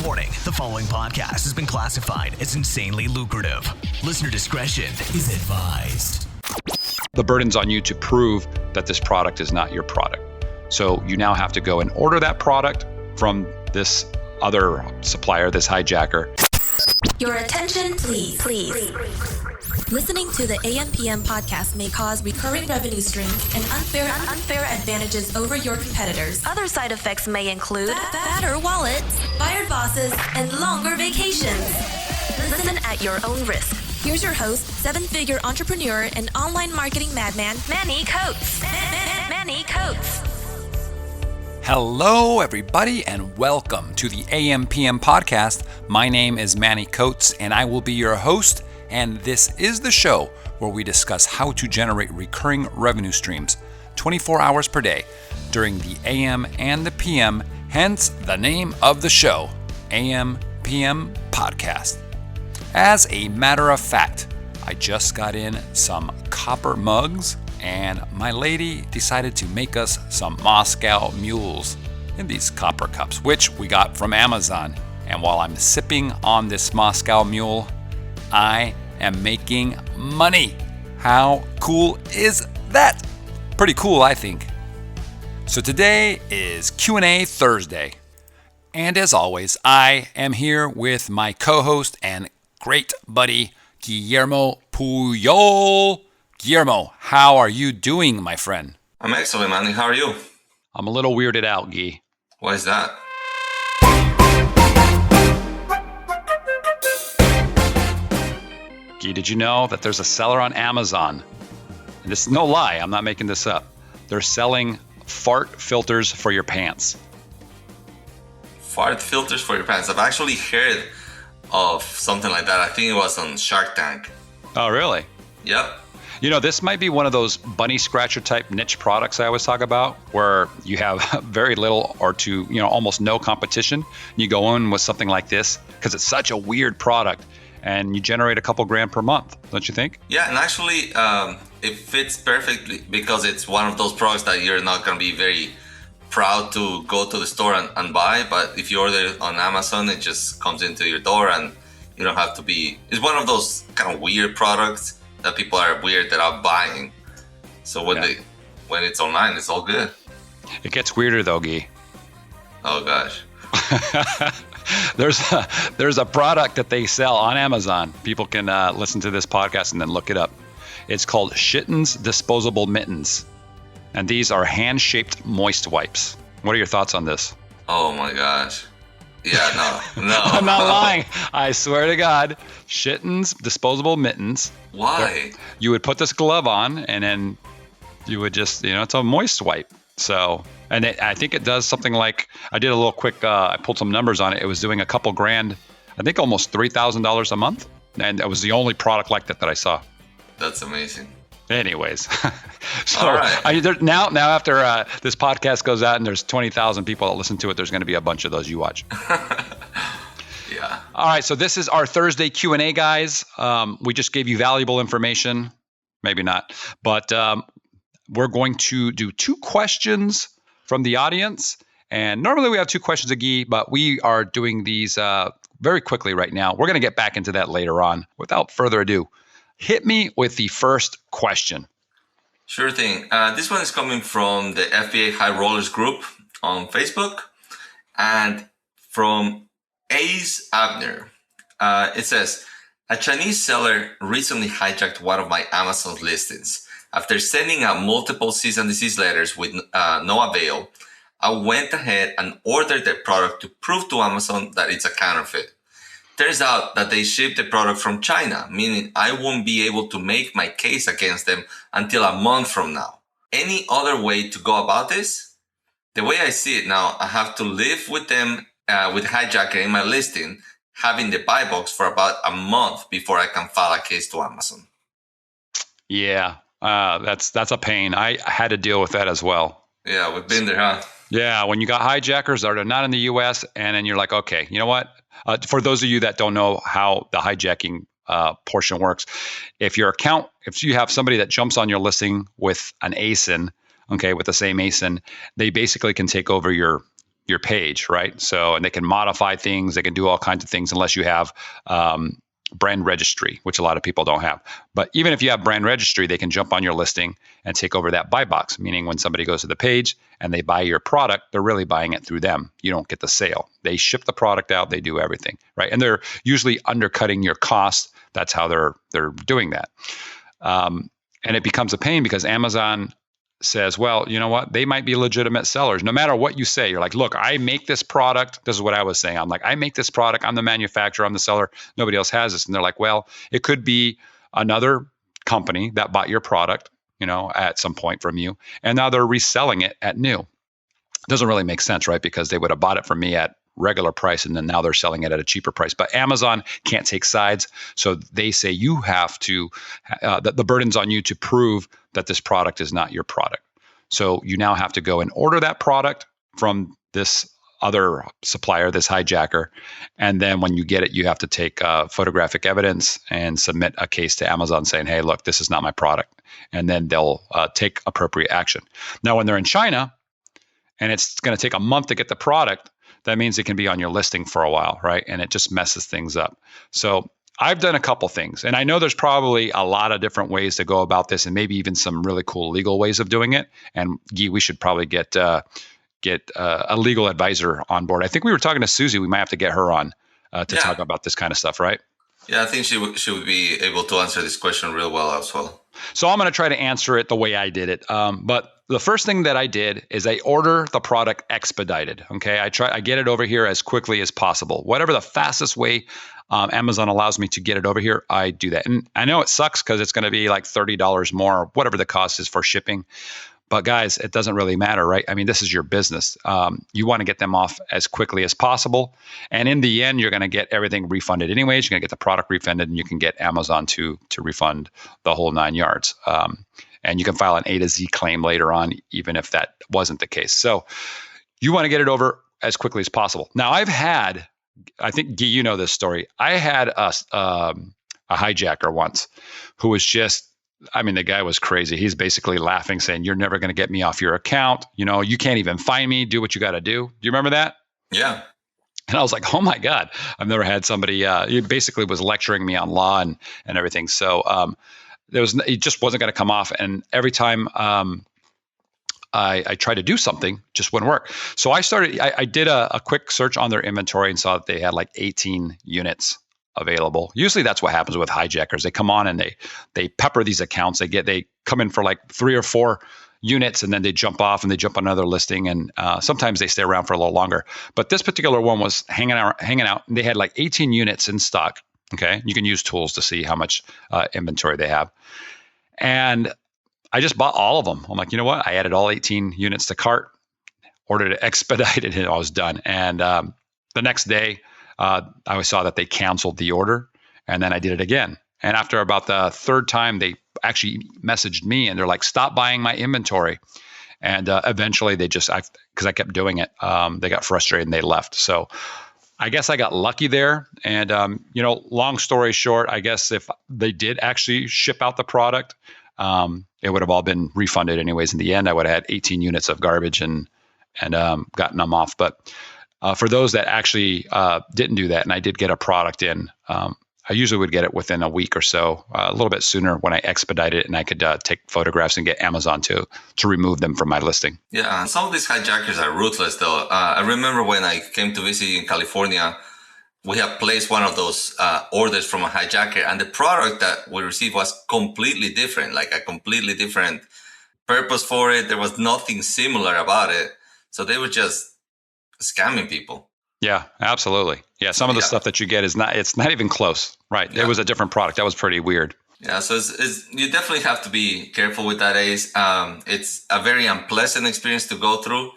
Warning, the following podcast has been classified as insanely lucrative. Listener discretion is advised. The burden's on you to prove that this product is not your product. So you now have to go and order that product from this other supplier, this hijacker. Your attention, please. Listening to the AM/PM podcast may cause recurring revenue streams and unfair advantages over your competitors. Other side effects may include fatter wallets, fired bosses, and longer vacations. Listen at your own risk. Here's your host, seven-figure entrepreneur and online marketing madman, Manny Coates. Manny Coates. Hello, everybody, and welcome to the AM/PM podcast. My name is Manny Coates, and I will be your host. And this is the show where we discuss how to generate recurring revenue streams 24 hours per day during the AM and the PM, hence the name of the show, AM/PM Podcast. As a matter of fact, I just got in some copper mugs and my lady decided to make us some Moscow mules in these copper cups, which we got from Amazon. And while I'm sipping on this Moscow mule, I am making money. How cool is that? Pretty cool, I think. So today is Q&A Thursday. And as always, I am here with my co-host and great buddy, Guillermo Puyol. Guillermo, how are you doing, my friend? I'm excellent, Manny. How are you? I'm a little weirded out, Guy. Why is that? Guy, did you know that there's a seller on Amazon? And this is no lie, I'm not making this up. They're selling fart filters for your pants. Fart filters for your pants. I've actually heard of something like that. I think it was on Shark Tank. Oh, really? Yep. You know, this might be one of those bunny scratcher type niche products I always talk about, where you have very little or to, almost no competition. You go in with something like this because it's such a weird product and you generate a couple grand per month, don't you think? Yeah, and actually it fits perfectly because it's one of those products that you're not going to be very proud to go to the store and buy. But if you order it on Amazon, it just comes into your door and you don't have to be... It's one of those kind of weird products that people are weirded out buying. So when it's online, it's all good. It gets weirder though, Guy. Oh gosh. There's a product that they sell on Amazon. People can listen to this podcast and then look it up. It's called Shitten's Disposable Mittens. And these are hand-shaped moist wipes. What are your thoughts on this? Oh my gosh. Yeah, no. I'm not lying. I swear to God. Shitten's Disposable Mittens. Why? You would put this glove on and then you would just, it's a moist wipe. So, and I think it does something like, I did a little quick, I pulled some numbers on it. It was doing a couple grand, I think almost $3,000 a month. And it was the only product like that I saw. That's amazing. Anyways, so all right. Now after this podcast goes out and there's 20,000 people that listen to it, there's going to be a bunch of those you watch. Yeah. All right. So this is our Thursday Q&A, guys. We just gave you valuable information. Maybe not. But we're going to do 2 questions from the audience. And normally we have 2 questions a Guy, but we are doing these very quickly right now. We're going to get back into that later on. Without further ado, hit me with the first question. Sure thing. This one is coming from the FBA High Rollers group on Facebook and from Ace Abner. It says, a Chinese seller recently hijacked one of my Amazon listings. After sending out multiple cease and desist letters with no avail, I went ahead and ordered the product to prove to Amazon that it's a counterfeit. Turns out that they shipped the product from China, meaning I won't be able to make my case against them until a month from now. Any other way to go about this? The way I see it now, I have to live with them, with Hijacker in my listing, having the buy box for about a month before I can file a case to Amazon. Yeah, that's a pain. I had to deal with that as well. Yeah, we've been there, huh? Yeah, when you got hijackers that are not in the U.S. and then you're like, okay, you know what? For those of you that don't know how the hijacking portion works, if you have somebody that jumps on your listing with an ASIN, okay, with the same ASIN, they basically can take over your your page, right? So, and they can modify things, they can do all kinds of things unless you have brand registry, which a lot of people don't have. But even if you have brand registry, they can jump on your listing and take over that buy box, meaning when somebody goes to the page and they buy your product, they're really buying it through them. You don't get the sale. They ship the product out, they do everything, right? And they're usually undercutting your cost. That's how they're doing that. And it becomes a pain because Amazon says, well, you know what? They might be legitimate sellers. No matter what you say, you're like, look, I make this product. This is what I was saying. I'm like, I make this product. I'm the manufacturer. I'm the seller. Nobody else has this. And they're like, well, it could be another company that bought your product, at some point from you. And now they're reselling it at new. It doesn't really make sense, right? Because they would have bought it from me at regular price and then now they're selling it at a cheaper price. But Amazon can't take sides. So they say you have to, the burden's on you to prove that this product is not your product. So you now have to go and order that product from this other supplier, this hijacker. And then when you get it, you have to take photographic evidence and submit a case to Amazon saying, hey, look, this is not my product. And then they'll take appropriate action. Now, when they're in China and it's going to take a month to get the product, that means it can be on your listing for a while, right? And it just messes things up. So I've done a couple things, and I know there's probably a lot of different ways to go about this, and maybe even some really cool legal ways of doing it. And Guy, we should probably get a legal advisor on board. I think we were talking to Susie. We might have to get her on to talk about this kind of stuff, right? Yeah, I think she would be able to answer this question real well as well. So I'm going to try to answer it the way I did it. But the first thing that I did is I order the product expedited. Okay, I get it over here as quickly as possible. Whatever the fastest way Amazon allows me to get it over here, I do that. And I know it sucks because it's going to be like $30 more, whatever the cost is for shipping. But guys, it doesn't really matter, right? I mean, this is your business. You want to get them off as quickly as possible. And in the end, you're going to get everything refunded anyways. You're going to get the product refunded, and you can get Amazon to refund the whole 9 yards. And you can file an A to Z claim later on, even if that wasn't the case. So you want to get it over as quickly as possible. Now, I think, Guy, you know this story. I had a hijacker once who was the guy was crazy. He's basically laughing, saying, you're never going to get me off your account. You can't even find me. Do what you got to do. Do you remember that? Yeah. And I was like, oh my God, I've never had somebody, he basically was lecturing me on law and everything. So it just wasn't going to come off. And every time I tried to do something, just wouldn't work. So I did a quick search on their inventory and saw that they had like 18 units available. Usually that's what happens with hijackers. They come on and they pepper these accounts. They come in for like 3 or 4 units and then they jump off and they jump on another listing. And sometimes they stay around for a little longer. But this particular one was hanging out. And they had like 18 units in stock. Okay. You can use tools to see how much inventory they have. And I just bought all of them. I'm like, you know what? I added all 18 units to cart, ordered it expedited, and I was done. And the next day, I saw that they canceled the order, and then I did it again. And after about the third time, they actually messaged me, and they're like, stop buying my inventory. And eventually they because I kept doing it, they got frustrated and they left. So I guess I got lucky there. And, long story short, I guess if they did actually ship out the product, it would have all been refunded anyways. In the end, I would have had 18 units of garbage and gotten them off. But for those that actually didn't do that, and I did get a product in, I usually would get it within a week or so, a little bit sooner when I expedite it, and I could take photographs and get Amazon to remove them from my listing. Yeah, some of these hijackers are ruthless, though. I remember when I came to visit you in California, we had placed one of those orders from a hijacker, and the product that we received was completely different, like a completely different purpose for it. There was nothing similar about it. So they were just scamming people. Yeah, absolutely. Yeah, some of the stuff that you get it's not even close, right? Yeah. It was a different product. That was pretty weird. Yeah, so you definitely have to be careful with that, Ace. It's a very unpleasant experience to go through,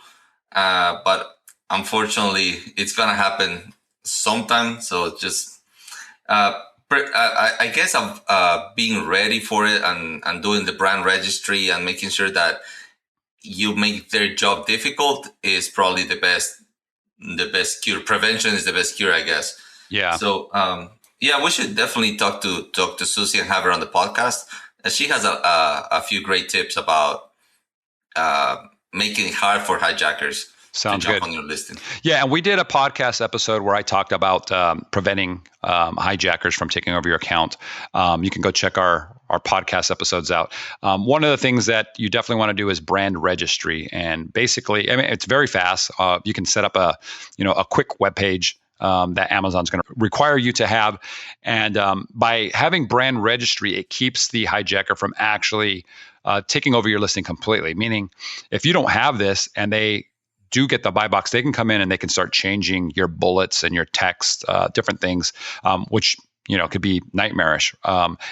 but unfortunately, it's going to happen sometime. So just, I guess being ready for it and doing the brand registry and making sure that you make their job difficult is probably the best cure. Prevention is the best cure, I guess. Yeah. So, we should definitely talk to Susie and have her on the podcast. She has a few great tips about making it hard for hijackers. Sounds to jump good on your listing. Yeah, and we did a podcast episode where I talked about preventing hijackers from taking over your account. You can go check our podcast episodes out. One of the things that you definitely want to do is brand registry, and basically, I mean, it's very fast. You can set up a quick web page that Amazon's going to require you to have, and by having brand registry, it keeps the hijacker from actually taking over your listing completely. Meaning, if you don't have this and they do get the buy box, they can come in and they can start changing your bullets and your text, different things, which could be nightmarish.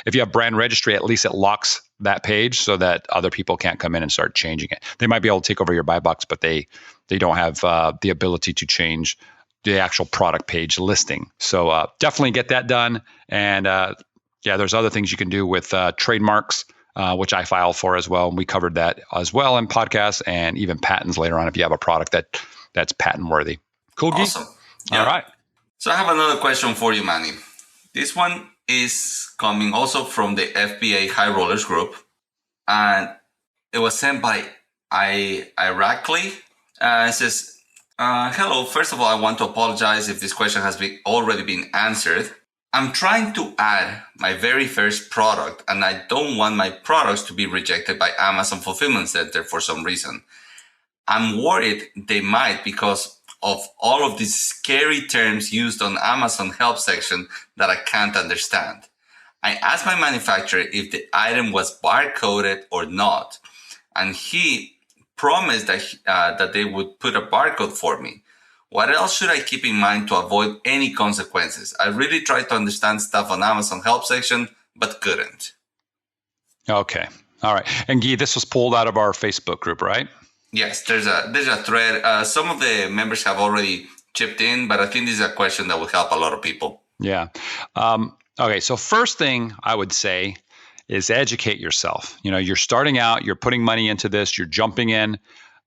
If you have brand registry, at least it locks that page so that other people can't come in and start changing it. They might be able to take over your buy box, but they don't have the ability to change the actual product page listing. So definitely get that done. And there's other things you can do with trademarks, which I file for as well. And we covered that as well in podcasts, and even patents later on if you have a product that's patent worthy. Cool, Guy? Awesome. Yeah. All right. So I have another question for you, Manny. This one is coming also from the FBA High Rollers group, and it was sent by Irakli. It says, hello, first of all, I want to apologize if this question has already been answered. I'm trying to add my very first product, and I don't want my products to be rejected by Amazon Fulfillment Center for some reason. I'm worried they might because of all of these scary terms used on Amazon help section that I can't understand. I asked my manufacturer if the item was barcoded or not, and he promised that they would put a barcode for me. What else should I keep in mind to avoid any consequences? I really tried to understand stuff on Amazon help section, but couldn't. Okay. All right. And Guy, this was pulled out of our Facebook group, right? Yes, there's a thread. Some of the members have already chipped in, but I think this is a question that will help a lot of people. Yeah. Okay. So first thing I would say is educate yourself. You're starting out, you're putting money into this, you're jumping in.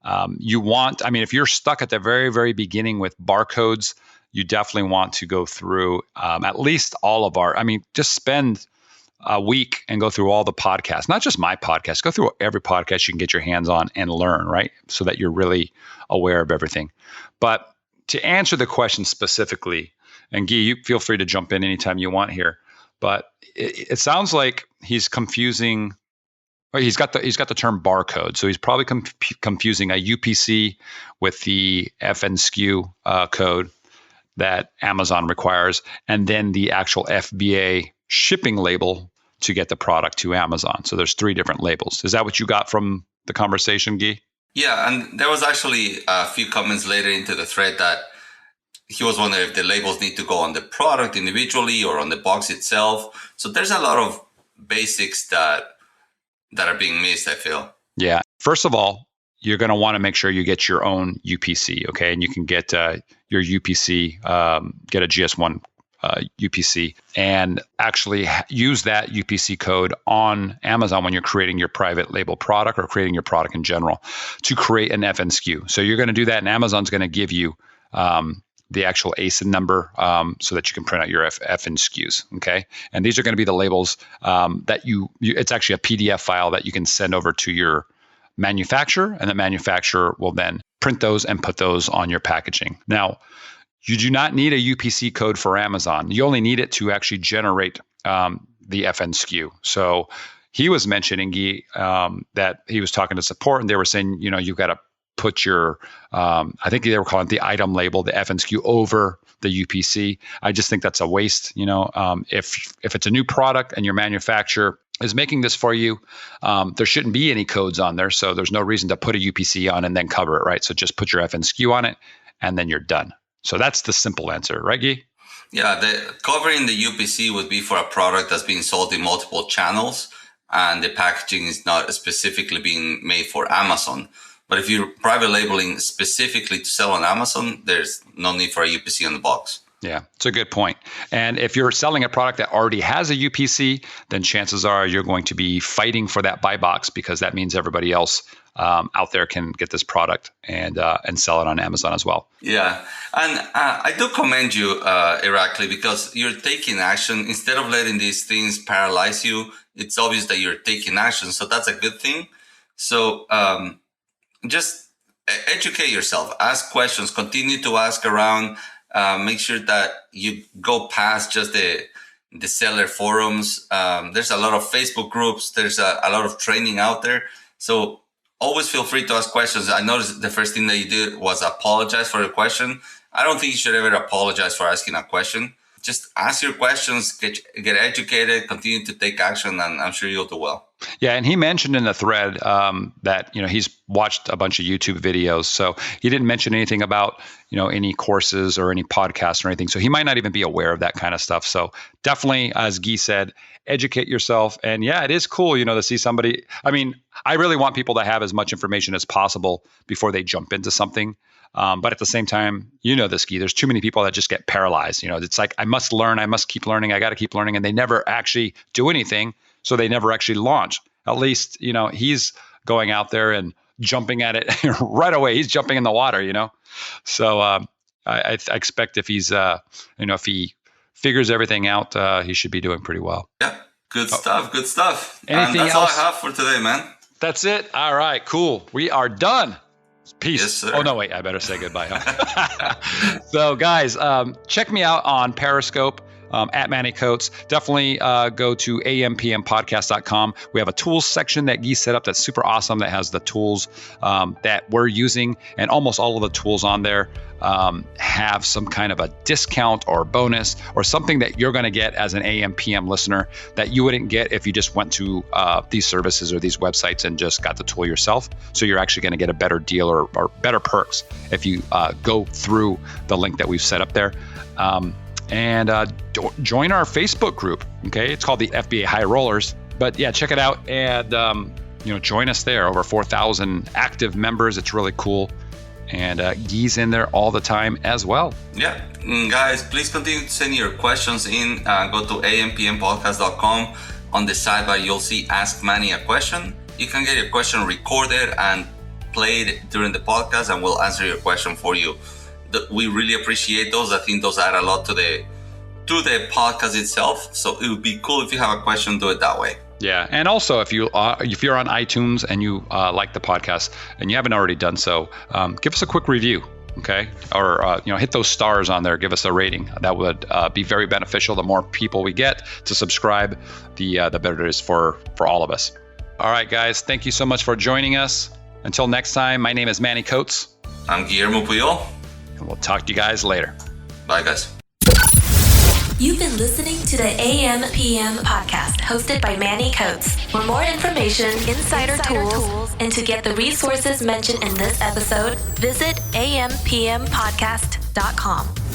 If you're stuck at the very, very beginning with barcodes, you definitely want to go through at least all of just spend a week and go through all the podcasts, not just my podcast, go through every podcast you can get your hands on and learn, right? So that you're really aware of everything. But to answer the question specifically, and Guy, you feel free to jump in anytime you want here, but it sounds like he's confusing. He's got the term barcode, so he's probably confusing a UPC with the FNSKU code that Amazon requires, and then the actual FBA shipping label to get the product to Amazon. So there's 3 different labels. Is that what you got from the conversation, Guy? Yeah, and there was actually a few comments later into the thread that he was wondering if the labels need to go on the product individually or on the box itself. So there's a lot of basics that are being missed, I feel. Yeah. First of all, you're going to want to make sure you get your own UPC, okay? And you can get your UPC, get a GS1 UPC, and actually use that UPC code on Amazon when you're creating your private label product or creating your product in general to create an FNSKU. So you're going to do that, and Amazon's going to give you the actual ASIN number so that you can print out your FNSKUs, okay? And these are going to be the labels that it's actually a PDF file that you can send over to your manufacturer, and the manufacturer will then print those and put those on your packaging. Now, you do not need a UPC code for Amazon. You only need it to actually generate the FNSKU. So he was mentioning that he was talking to support, and they were saying, you've got to put your, I think they were calling it the item label, the FNSKU, over the UPC. I just think that's a waste. If it's a new product and your manufacturer is making this for you, there shouldn't be any codes on there. So there's no reason to put a UPC on and then cover it, right? So just put your FNSKU on it and then you're done. So that's the simple answer, right, Guy? Yeah, covering the UPC would be for a product that's being sold in multiple channels and the packaging is not specifically being made for Amazon. But if you're private labeling specifically to sell on Amazon, there's no need for a UPC on the box. Yeah, it's a good point. And if you're selling a product that already has a UPC, then chances are you're going to be fighting for that buy box, because that means everybody else out there can get this product and sell it on Amazon as well. Yeah, and I do commend you, Irakli, because you're taking action. Instead of letting these things paralyze you, it's obvious that you're taking action. So that's a good thing. So just educate yourself, ask questions, continue to ask around. Make sure that you go past just the seller forums. There's a lot of Facebook groups. There's a lot of training out there. So always feel free to ask questions. I noticed the first thing that you did was apologize for the question. I don't think you should ever apologize for asking a question. Just ask your questions, get educated, continue to take action, and I'm sure you'll do well. Yeah, and he mentioned in the thread that he's watched a bunch of YouTube videos, so he didn't mention anything about any courses or any podcasts or anything. So he might not even be aware of that kind of stuff. So definitely, as Guy said, educate yourself. And yeah, it is cool, to see somebody. I mean, I really want people to have as much information as possible before they jump into something. But at the same time, this, Guy, there's too many people that just get paralyzed. It's like, I must learn, I must keep learning, I got to keep learning. And they never actually do anything. So they never actually launch. At least, he's going out there and jumping at it right away. He's jumping in the water, So I expect if he's, if he figures everything out, he should be doing pretty well. Yeah, good stuff. Good stuff. Anything and that's else? all I have for today, man. That's it. All right, cool. We are done. Peace. Yes, sir. Oh, no, wait. I better say goodbye. Huh? So, guys, check me out on Periscope at Manny Coates. Definitely go to ampmpodcast.com. We have a tools section that Guy set up that's super awesome, that has the tools that we're using. And almost all of the tools on there have some kind of a discount or bonus or something that you're going to get as an AM/PM listener that you wouldn't get if you just went to these services or these websites and just got the tool yourself. So you're actually going to get a better deal or better perks if you go through the link that we've set up there. And join our Facebook group. Okay, it's called the FBA High Rollers. But yeah, check it out and join us there. Over 4,000 active members. It's really cool. And Guy's in there all the time as well. Yeah, guys, please continue to send your questions in. Go to ampmpodcast.com. On the sidebar, you'll see Ask Manny a Question. You can get your question recorded and played during the podcast, and we'll answer your question for you. We really appreciate those. I think those add a lot to the podcast itself. So it would be cool if you have a question, do it that way. Yeah, and also if you're on iTunes and you like the podcast and you haven't already done so, give us a quick review, okay? Or hit those stars on there, give us a rating. That would be very beneficial. The more people we get to subscribe, the better it is for all of us. All right, guys, thank you so much for joining us. Until next time, my name is Manny Coates. I'm Guillermo Puyol. And we'll talk to you guys later. Bye, guys. You've been listening to the AM/PM podcast hosted by Manny Coates. For more information, insider tools, and to get the resources mentioned in this episode, visit ampmpodcast.com.